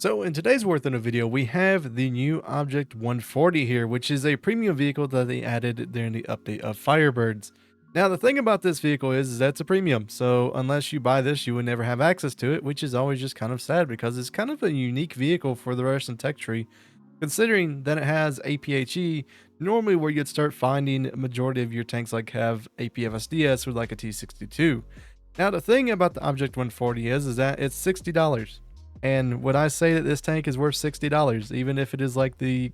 So in today's Warthunder video, we have the new Object 140 here, which is a premium vehicle that they added during the update of FireBirds. Now, the thing about this vehicle is that it's a premium, so unless you buy this, you would never have access to it, which is always just kind of sad because it's kind of a unique vehicle for the Russian tech tree, considering that it has APHE, normally where you'd start finding a majority of your tanks like have APFSDS with like a T62. Now, the thing about the Object 140 is that it's $60. And would I say that this tank is worth $60, even if it is like the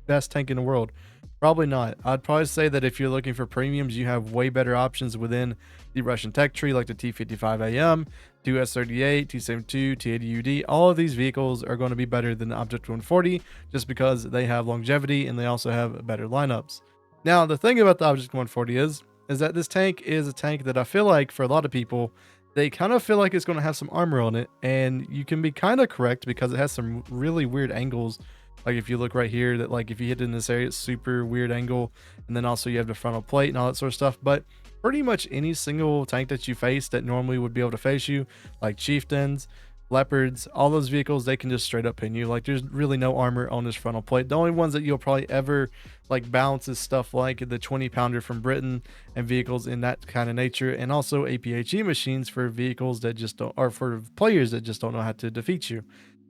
best tank in the world? Probably not. I'd probably say that if you're looking for premiums, you have way better options within the Russian tech tree, like the T55AM, 2S38, T72, T80UD. All of these vehicles are going to be better than the Object 140 just because they have longevity and they also have better lineups. Now, the thing about the Object 140 is that this tank is a tank that I feel like for a lot of people, they kind of feel like it's going to have some armor on it, and you can be kind of correct because it has some really weird angles. Like if you look right here, that like if you hit in this area, it's super weird angle, and then also you have the frontal plate and all that sort of stuff. But pretty much any single tank that you face that normally would be able to face you, like chieftains, leopards, all those vehicles, they can just straight up pin you. Like there's really no armor on this frontal plate. The only ones that you'll probably ever like balance is stuff like the 20 pounder from Britain and vehicles in that kind of nature, and also APHE machines for vehicles that just don't, or for players that just don't know how to defeat you.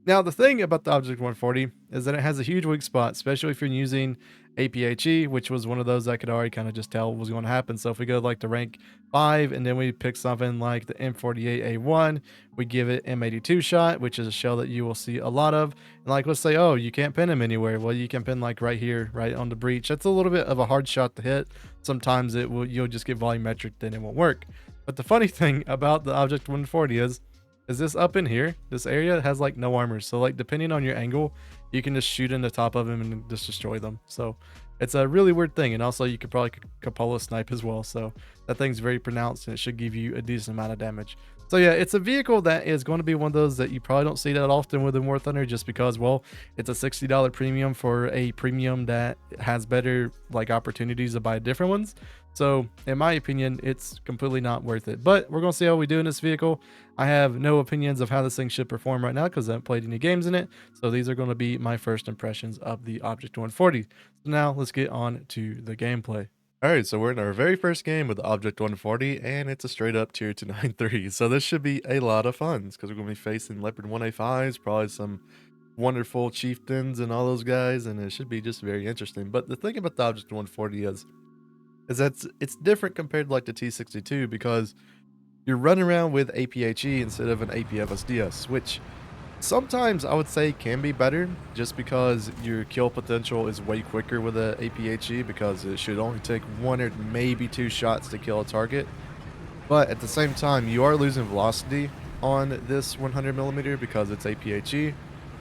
Now, the thing about the Object 140 is that it has a huge weak spot, especially if you're using APHE, which was one of those I could already kind of just tell was going to happen. So if we go like to rank 5 and then we pick something like the M48A1, we give it M82 shot, which is a shell that you will see a lot of. And like, let's say, oh, you can't pin him anywhere. Well, you can pin like right here, right on the breach. That's a little bit of a hard shot to hit. Sometimes you'll just get volumetric, then it won't work. But the funny thing about the Object 140 is this up in here, this area has like no armor. So like depending on your angle, you can just shoot in the top of them and just destroy them. So it's a really weird thing. And also you could probably cupola snipe as well. So that thing's very pronounced and it should give you a decent amount of damage. So yeah, it's a vehicle that is going to be one of those that you probably don't see that often within Warthunder just because, well, it's a $60 premium for a premium that has better like opportunities to buy different ones. So in my opinion, it's completely not worth it. But we're going to see how we do in this vehicle. I have no opinions of how this thing should perform right now because I haven't played any games in it. So these are going to be my first impressions of the Object 140. So now let's get on to the gameplay. Alright, so we're in our very first game with the Object 140, and it's a straight up tier 293. So this should be a lot of fun because we're going to be facing Leopard 1A5s, probably some wonderful chieftains and all those guys, and it should be just very interesting. But the thing about the Object 140 is that it's different compared to like the T62 because you're running around with APHE instead of an APFSDS, which sometimes I would say can be better just because your kill potential is way quicker with a APHE because it should only take 1 or maybe 2 shots to kill a target. But at the same time, you are losing velocity on this 100mm because it's APHE,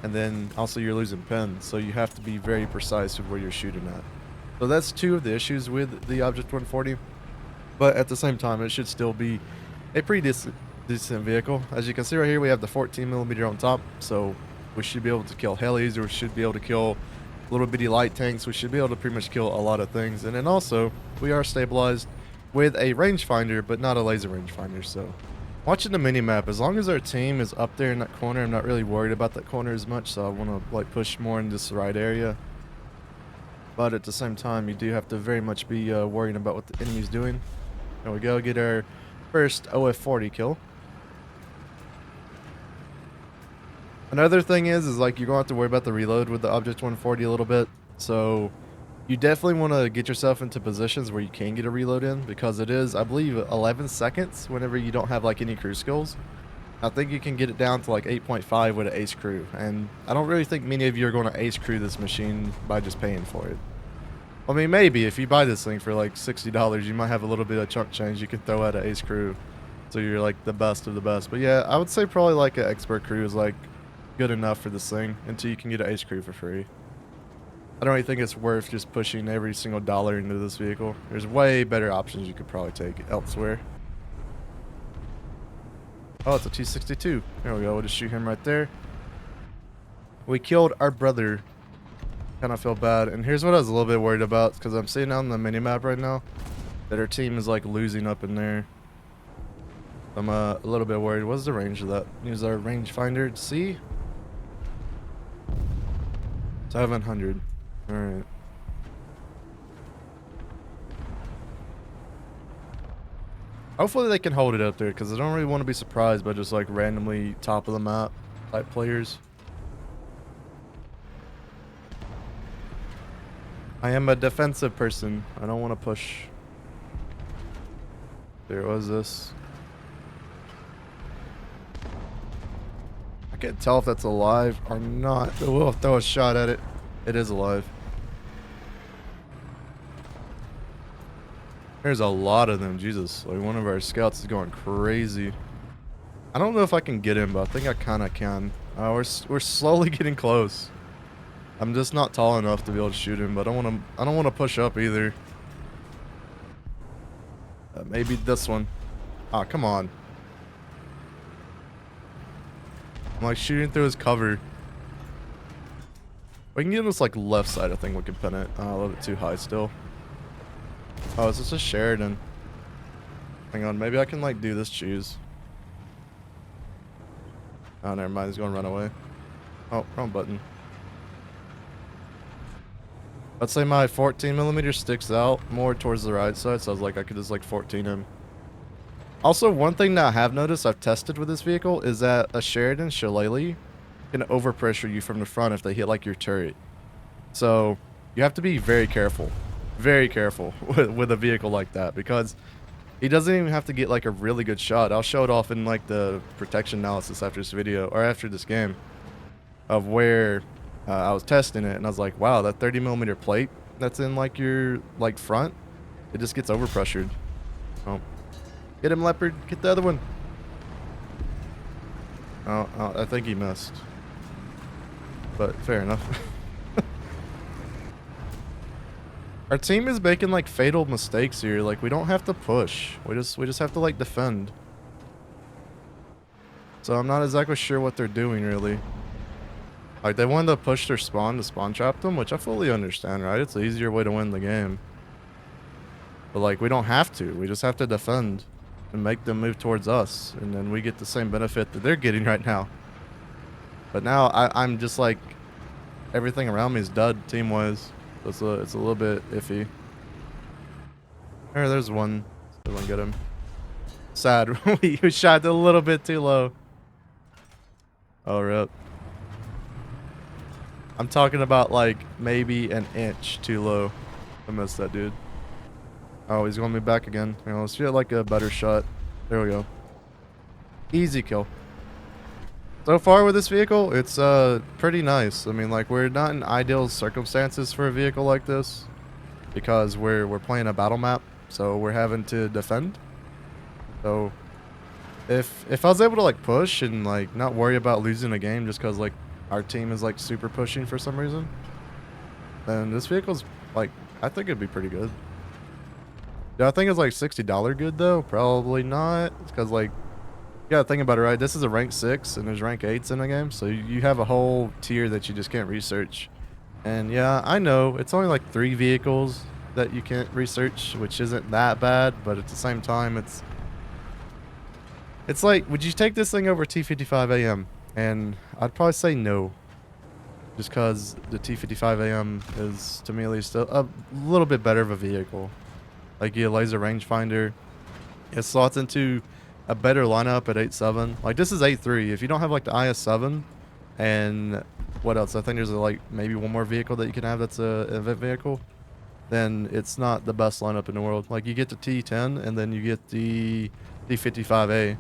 and then also you're losing pin, so you have to be very precise with where you're shooting at. So that's two of the issues with the Object 140, but at the same time, it should still be a pretty decent vehicle. As you can see right here, we have the 14mm on top, so we should be able to kill helis, or we should be able to kill little bitty light tanks. We should be able to pretty much kill a lot of things. And then also, we are stabilized with a rangefinder, but not a laser rangefinder. So watching the mini-map, as long as our team is up there in that corner, I'm not really worried about that corner as much, so I want to like push more in this right area. But at the same time, you do have to very much be worrying about what the enemy's doing. There we go, get our first OF40 kill. Another thing is like you're going to have to worry about the reload with the Object 140 a little bit. So you definitely want to get yourself into positions where you can get a reload in because it is, I believe, 11 seconds whenever you don't have like any crew skills. I think you can get it down to like 8.5 with an ace crew, and I don't really think many of you are going to ace crew this machine by just paying for it. I mean, maybe if you buy this thing for like $60, you might have a little bit of chunk change you can throw at an ace crew, so you're like the best of the best. But yeah, I would say probably like an expert crew is like good enough for this thing until you can get an ace crew for free. I don't really think it's worth just pushing every single dollar into this vehicle. There's way better options you could probably take elsewhere. Oh, it's a T62. There we go. We'll just shoot him right there. We killed our brother. Kind of feel bad. And here's what I was a little bit worried about, because I'm seeing on the mini-map right now that our team is like losing up in there. I'm a little bit worried. What's the range of that? Use our rangefinder to see. 700. All right. Hopefully they can hold it up there, because I don't really want to be surprised by just like randomly top of the map type players. I am a defensive person. I don't want to push. There was this. I can't tell if that's alive or not. We'll throw a shot at it. It is alive. There's a lot of them. Jesus. Like, one of our scouts is going crazy. I don't know if I can get him, but I think I kind of can. We're slowly getting close. I'm just not tall enough to be able to shoot him, but I don't want to push up either. Maybe this one. Ah, come on. I'm like shooting through his cover. We can get him this like left side. I think we can pin it. A little bit too high still. Oh, is this a Sheridan? Hang on, maybe I can like do this choose. Oh, never mind. He's going to run away. Oh, wrong button. Let's say my 14mm sticks out more towards the right side, so I was like, I could just like 14 him. Also, one thing that I have noticed I've tested with this vehicle is that a Sheridan Shillelagh can overpressure you from the front if they hit like your turret. So you have to be very careful with a vehicle like that, because he doesn't even have to get like a really good shot. I'll show it off in like the protection analysis after this video, or after this game, of where I was testing it, and I was like, wow, that 30mm plate that's in like your like front, it just gets overpressured. Oh, get him, Leopard. Get the other one. Oh, I think he missed, but fair enough. Our team is making like fatal mistakes here. Like, we don't have to push. We just have to like defend. So I'm not exactly sure what they're doing really. Like, they wanted to push their spawn to spawn trap them, which I fully understand, right? It's the easier way to win the game. But like, we don't have to. We just have to defend and make them move towards us, and then we get the same benefit that they're getting right now. But now I'm just like, everything around me is dud team-wise. It's a little bit iffy. There's one. Still don't get him. Sad. we shot a little bit too low. Oh, rip. I'm talking about like maybe an inch too low. I missed that dude. Oh, he's going to be back again. You know, let's get like a better shot. There we go. Easy kill. So far with this vehicle, it's pretty nice. I mean, like, we're not in ideal circumstances for a vehicle like this, because we're playing a battle map, so we're having to defend. So if I was able to like push and like not worry about losing a game just because like our team is like super pushing for some reason, then this vehicle's like, I think it'd be pretty good. Yeah, I think it's like $60 good though. Probably not. It's because like, you gotta think about it, right? This is a rank 6 and there's rank 8s in the game, so you have a whole tier that you just can't research. And yeah, I know it's only like 3 vehicles that you can't research, which isn't that bad, but at the same time, it's like, would you take this thing over T55AM? And I'd probably say no, just because the T55AM is, to me at least, a little bit better of a vehicle. Like, you get a laser rangefinder, it slots into a better lineup at 8.7. Like, this is 8.3. If you don't have like the IS-7 and what else? I think there's like maybe one more vehicle that you can have that's a event vehicle, then it's not the best lineup in the world. Like, you get the T10 and then you get the T55A.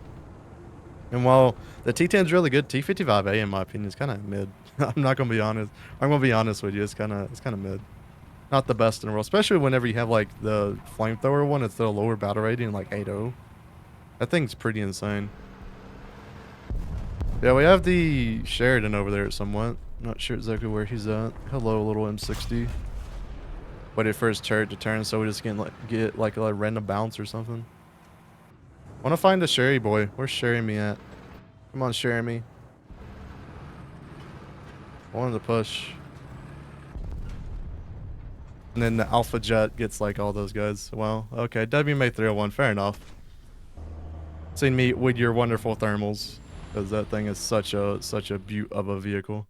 And while the T10 is really good, T55A in my opinion is kind of mid. I'm not gonna be honest. I'm gonna be honest with you. It's kind of mid. Not the best in the world, especially whenever you have like the flamethrower one. It's the lower battle rating, like 8.0. That thing's pretty insane. Yeah, we have the Sheridan over there somewhat. Not sure exactly where he's at. Hello, little M60. Waited for his turret to turn, so we just get like a random bounce or something. I want to find the Sherry boy. Where's Sherry me at? Come on, Sherry me. I wanted to push. And then the Alpha Jet gets like all those guys. Well, okay. WMA 301. Fair enough. Seen me with your wonderful thermals, because that thing is such a beaut of a vehicle.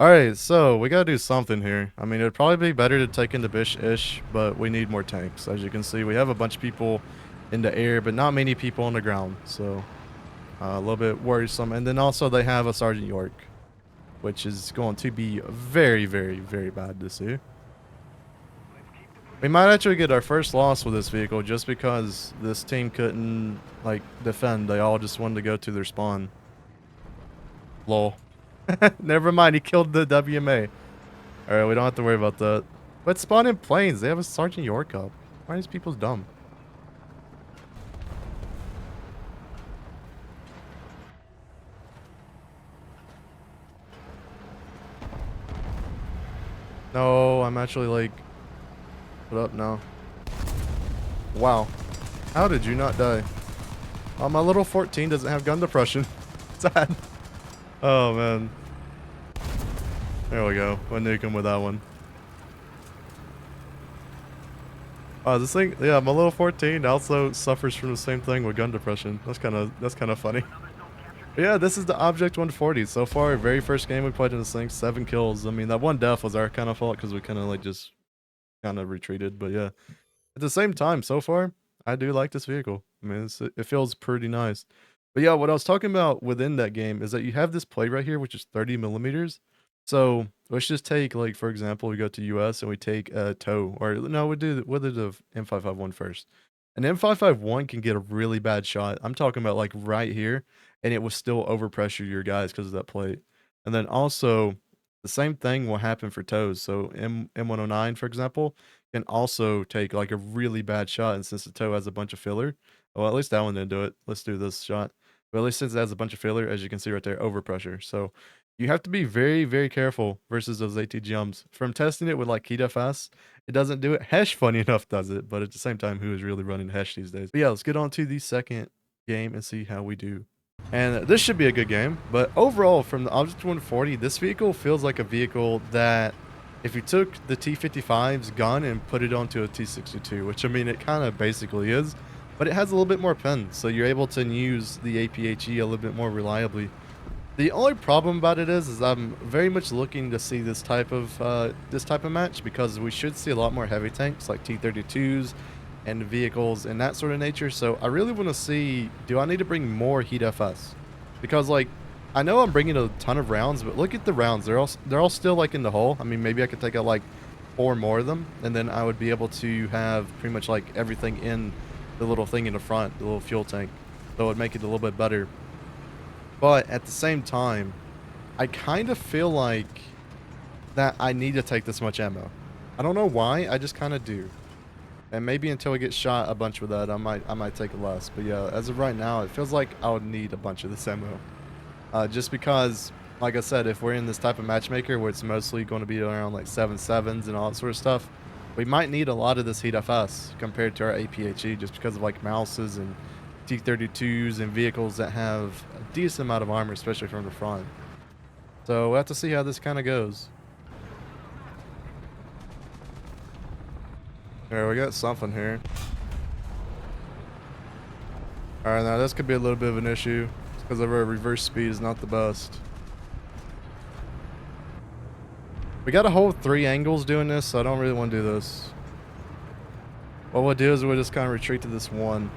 Alright, so we gotta do something here. I mean, it'd probably be better to take into Bish-ish, but we need more tanks. As you can see, we have a bunch of people in the air, but not many people on the ground. So, a little bit worrisome. And then also they have a Sergeant York, which is going to be very, very, very bad to see. We might actually get our first loss with this vehicle just because this team couldn't, like, defend. They all just wanted to go to their spawn. Lol. Never mind, he killed the WMA. Alright, we don't have to worry about that. But spawn in planes. They have a Sergeant York up. Why are these people dumb? No, I'm actually like... What up now? Wow. How did you not die? Oh, my little 14 doesn't have gun depression. Sad. Oh, man. There we go. We'll nuke him with that one. Oh, this thing... Yeah, my little 14 also suffers from the same thing with gun depression. That's kind of funny. But yeah, this is the Object 140. So far, very first game we played in this thing, 7 kills. I mean, that one death was our kind of fault because we kind of like just kind of retreated. But yeah, at the same time, so far, I do like this vehicle. I mean, it feels pretty nice. But yeah, what I was talking about within that game is that you have this plate right here, which is 30 millimeters. So let's just take, like, for example, we go to US and we take a tow, or no, we'll do the M551 first. An M551 can get a really bad shot. I'm talking about like right here, and it will still overpressure your guys because of that plate. And then also, the same thing will happen for tows. So M109, for example, can also take like a really bad shot. And since the tow has a bunch of filler, well, at least that one didn't do it. Let's do this shot. But at least since it has a bunch of filler, as you can see right there, overpressure. So you have to be very, very careful versus those AT jumps. From testing it with like KeyDFS, it doesn't do it. Hesh, funny enough, does it. But at the same time, who is really running Hesh these days? But yeah, let's get on to the second game and see how we do. And this should be a good game. But overall, from the Object 140, this vehicle feels like a vehicle that if you took the T55's gun and put it onto a T62, which I mean, it kind of basically is, but it has a little bit more pen. So you're able to use the APHE a little bit more reliably. The only problem about it is I'm very much looking to see this type of match because we should see a lot more heavy tanks like T32s and vehicles and that sort of nature. So I really want to see, do I need to bring more heat FS? Because like I know I'm bringing a ton of rounds, but look at the rounds. They're all still like in the hull. I mean, maybe I could take out like 4 more of them, and then I would be able to have pretty much like everything in the little thing in the front, the little fuel tank. So it would make it a little bit better. But at the same time, I kind of feel like that I need to take this much ammo. I don't know why, I just kind of do. And maybe until I get shot a bunch with that, I might take it less. But yeah, as of right now, it feels like I would need a bunch of this ammo. Just because, like I said, if we're in this type of matchmaker where it's mostly going to be around like 7.7s and all that sort of stuff, we might need a lot of this heat FS compared to our APHE just because of like mouses and T32s and vehicles that have a decent amount of armor, especially from the front. So we'll have to see how this kind of goes. Alright, we got something here. Alright, now this could be a little bit of an issue because of our reverse speed is not the best. We got to hold 3 angles doing this, so I don't really want to do this. What we'll do is we'll just kind of retreat to this one.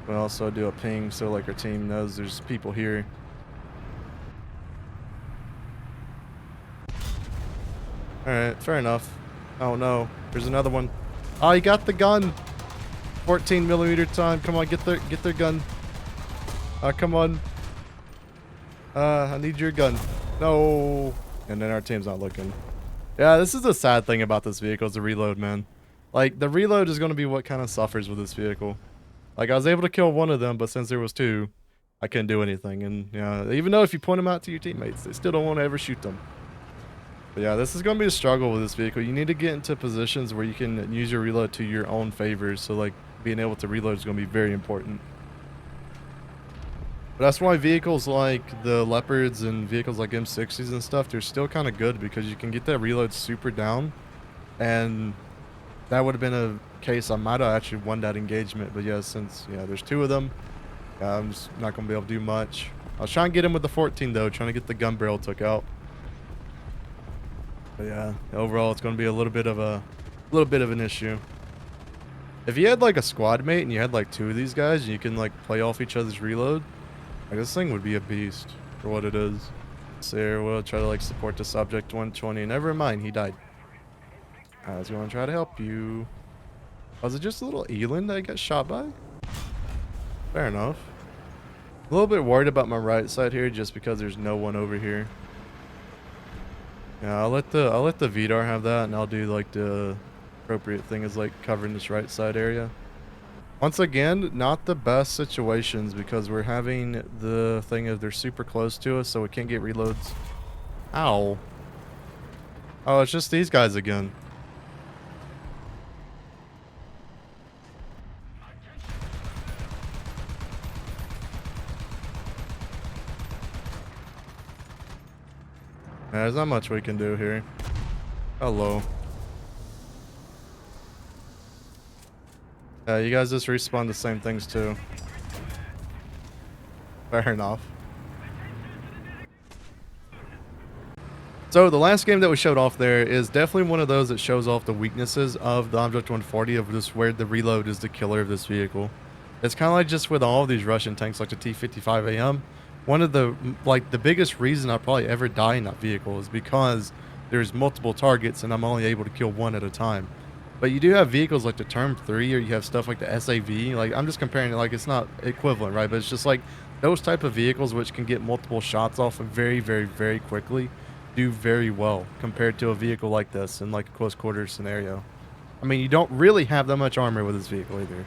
We'll also do a ping so like our team knows there's people here. Alright, fair enough. Oh no, there's another one. Oh, he got the gun. 14mm time. Come on, get their gun. Come on. I need your gun. No. And then our team's not looking. Yeah, this is the sad thing about this vehicle is the reload, man. Like, the reload is going to be what kind of suffers with this vehicle. Like, I was able to kill one of them, but since there was 2, I couldn't do anything. And, yeah, even though if you point them out to your teammates, they still don't want to ever shoot them. But yeah, this is going to be a struggle with this vehicle. You need to get into positions where you can use your reload to your own favor. So, like, being able to reload is going to be very important. But that's why vehicles like the Leopards and vehicles like M60s and stuff, they're still kind of good because you can get that reload super down. And that would have been a case I might have actually won that engagement. But yeah, since, yeah, there's 2 of them, I'm just not going to be able to do much. I was trying to get him with the 14 though, trying to get the gun barrel took out. But yeah, overall it's going to be a little bit of an issue. If you had like a squad mate and you had like 2 of these guys and you can like play off each other's reload, like this thing would be a beast for what it is. So here we'll try to like support the subject 120. Never mind, he died. I was going to try to help you. Was it just a little Eland that I got shot by? Fair enough. A little bit worried about my right side here just because there's no one over here. Yeah, I'll let the VDAR have that, and I'll do like the appropriate thing is like covering this right side area. Once again, not the best situations because we're having the thing of they're super close to us, so we can't get reloads. Ow. Oh, it's just these guys again. Yeah, there's not much we can do here. Hello. Yeah, you guys just respawn the same things too. Fair enough. So the last game that we showed off there is definitely one of those that shows off the weaknesses of the Object 140 of just where the reload is the killer of this vehicle. It's kind of like just with all of these Russian tanks like the T-55AM. One of the biggest reason I probably ever die in that vehicle is because there's multiple targets and I'm only able to kill one at a time. But you do have vehicles like the Term 3 or you have stuff like the SAV. Like I'm just comparing it, like it's not equivalent, right? But it's just like those type of vehicles which can get multiple shots off very, very, very quickly do very well compared to a vehicle like this in like a close quarters scenario. I mean, you don't really have that much armor with this vehicle either.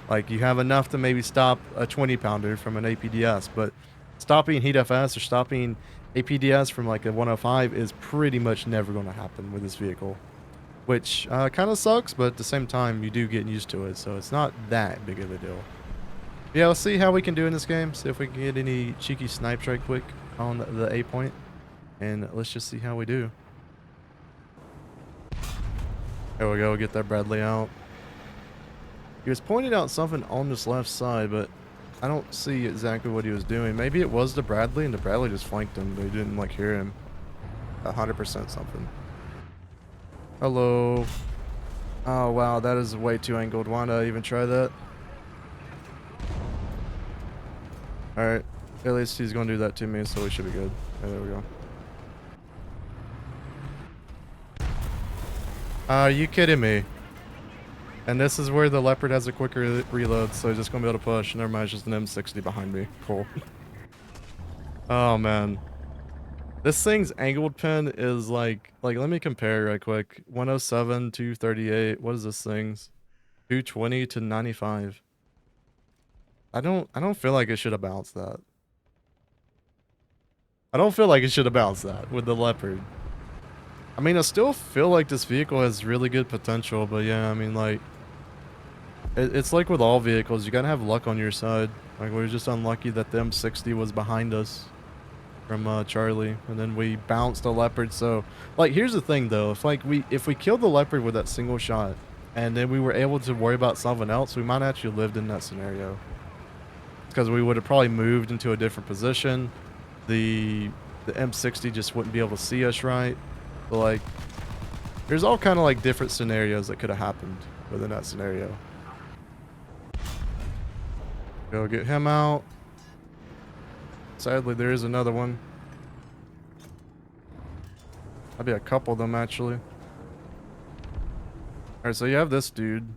Like you have enough to maybe stop a 20-pounder from an APDS, but stopping Heat FS or stopping APDS from like a 105 is pretty much never going to happen with this vehicle, which kind of sucks, but at the same time you do get used to it, so it's not that big of a deal. Yeah, let's see how we can do in this game, see if we can get any cheeky snipes right quick on the A point, and let's just see how we do. There we go, get that Bradley out. He was pointing out something on this left side, but I don't see exactly what he was doing. Maybe it was the Bradley, and the Bradley just flanked him, but he didn't like hear him. 100% something. Hello. Oh wow, that is way too angled. Why did I even try that? Alright, at least he's gonna do that to me, so we should be good. Yeah, there we go. Are you kidding me? And this is where the Leopard has a quicker reload, so he's just gonna be able to push. Never mind, it's just an M60 behind me. Cool. Oh man. This thing's angled pin is like let me compare right quick. 107, 238. What is this thing's? 220 to 95. I don't feel like it should have bounced that. I don't feel like it should have bounced that with the Leopard. I mean, I still feel like this vehicle has really good potential, but yeah, I mean, like, it's like with all vehicles, you gotta have luck on your side. Like, we were just unlucky that the M60 was behind us from Charlie, and then we bounced a Leopard. So, like, here's the thing, though. If we killed the Leopard with that single shot, and then we were able to worry about something else, we might actually lived in that scenario. Because we would have probably moved into a different position. The M60 just wouldn't be able to see us right. But like, there's all kind of like different scenarios that could have happened within that scenario. Go get him out. Sadly, there is another one. That'd be a couple of them actually. Alright, so you have this dude.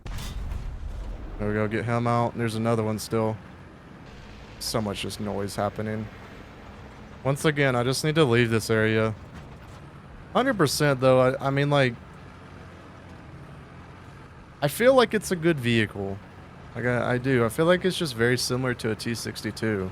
There we go, get him out. And there's another one still. So much just noise happening. Once again, I just need to leave this area. 100% though, I mean, like, I feel like it's a good vehicle. Like, I do. I feel like it's just very similar to a T-62.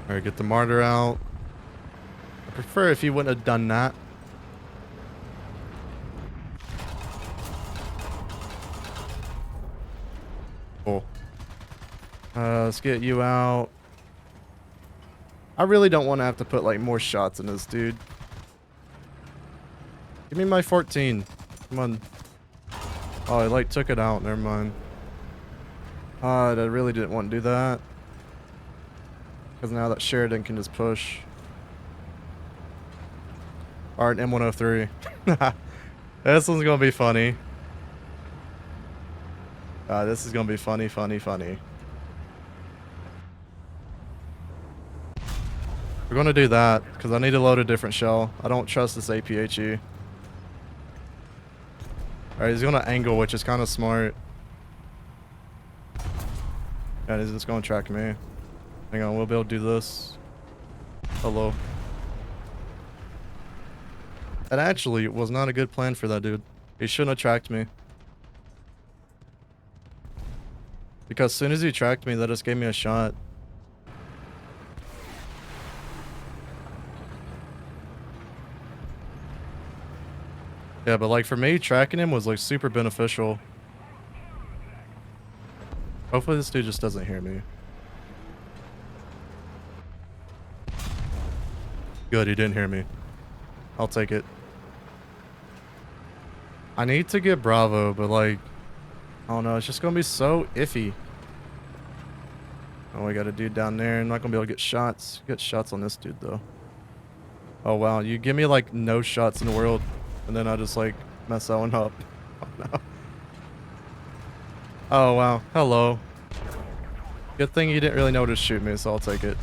Alright, get the martyr out. I prefer if he wouldn't have done that. Cool. Let's get you out. I really don't want to have to put like more shots in this dude. Give me my 14. Come on. Oh, I like took it out. Never mind. I really didn't want to do that. Because now that Sheridan can just push. Alright, M103. This one's gonna be funny. This is gonna be funny. We're gonna do that, because I need to load a different shell. I don't trust this APHE. Alright, he's gonna angle, which is kind of smart. Yeah, he's just gonna track me. Hang on, we'll be able to do this. Hello. That actually was not a good plan for that dude. He shouldn't have tracked me. Because as soon as he tracked me, that just gave me a shot. Yeah, but like for me, tracking him was like super beneficial. Hopefully this dude just doesn't hear me. Good, he didn't hear me. I'll take it. I need to get Bravo, but like, I don't know, it's just gonna be so iffy. Oh, we got a dude down there. I'm not gonna be able to get shots. Get shots on this dude though. Oh wow, you give me like no shots in the world, and then I just like mess that one up. Oh no. Oh wow, hello. Good thing you didn't really know to shoot me, so I'll take it.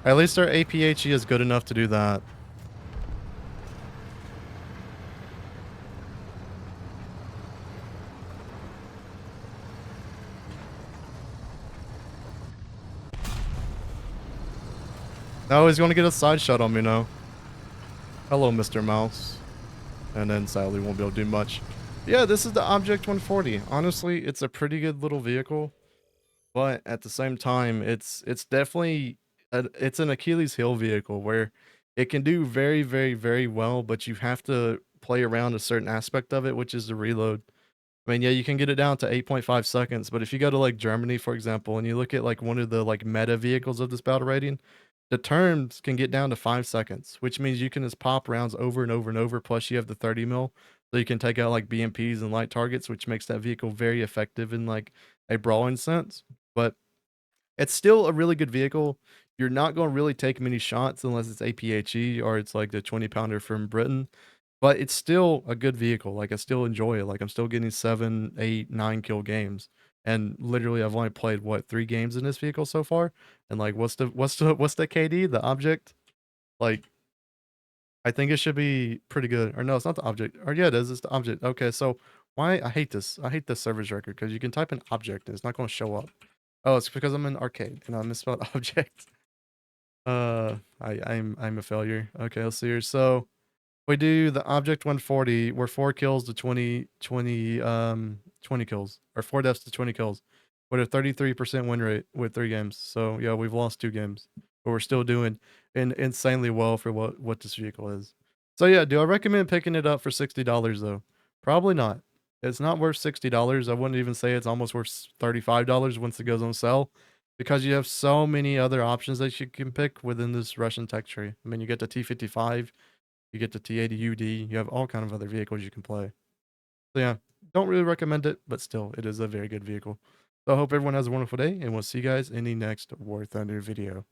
At least our APHE is good enough to do that. Oh, he's going to get a side shot on me now. Hello, Mr. Mouse. And then sadly won't be able to do much. Yeah, this is the Object 140. Honestly, it's a pretty good little vehicle. But at the same time, it's definitely... it's an Achilles heel vehicle where it can do very, very, very well, but you have to play around a certain aspect of it, which is the reload. I mean, yeah, you can get it down to 8.5 seconds, but if you go to like Germany, for example, and you look at like one of the like meta vehicles of this battle rating, the turns can get down to 5 seconds, which means you can just pop rounds over and over and over. Plus, you have the 30 mil, so you can take out like BMPs and light targets, which makes that vehicle very effective in like a brawling sense. But it's still a really good vehicle. You're not going to really take many shots unless it's APHE or it's like the 20-pounder from Britain. But it's still a good vehicle. Like I still enjoy it. Like I'm still getting 7, 8, 9 kill games. And literally I've only played what 3 games in this vehicle so far. And like what's the KD? The object? Like I think it should be pretty good. Or no, it's not the object. Or yeah, it is. It's the object. Okay, so why I hate this. I hate this server's record because you can type in object and it's not going to show up. Oh, it's because I'm in arcade and I misspelled object. I'm a failure. Okay, let's see here. So we do the object 140. We're 4 kills to 20 kills, or 4 deaths to 20 kills, with a 33% win rate with 3 games. So yeah, we've lost 2 games, but we're still doing insanely well for what this vehicle is. So yeah, do I recommend picking it up for $60 though? Probably not. It's not worth $60. I wouldn't even say it's almost worth $35 once it goes on sale, because you have so many other options that you can pick within this Russian tech tree. I mean, you get the T55, you get the T80UD, you have all kind of other vehicles you can play. So yeah, don't really recommend it, but still, it is a very good vehicle. So I hope everyone has a wonderful day, and we'll see you guys in the next War Thunder video.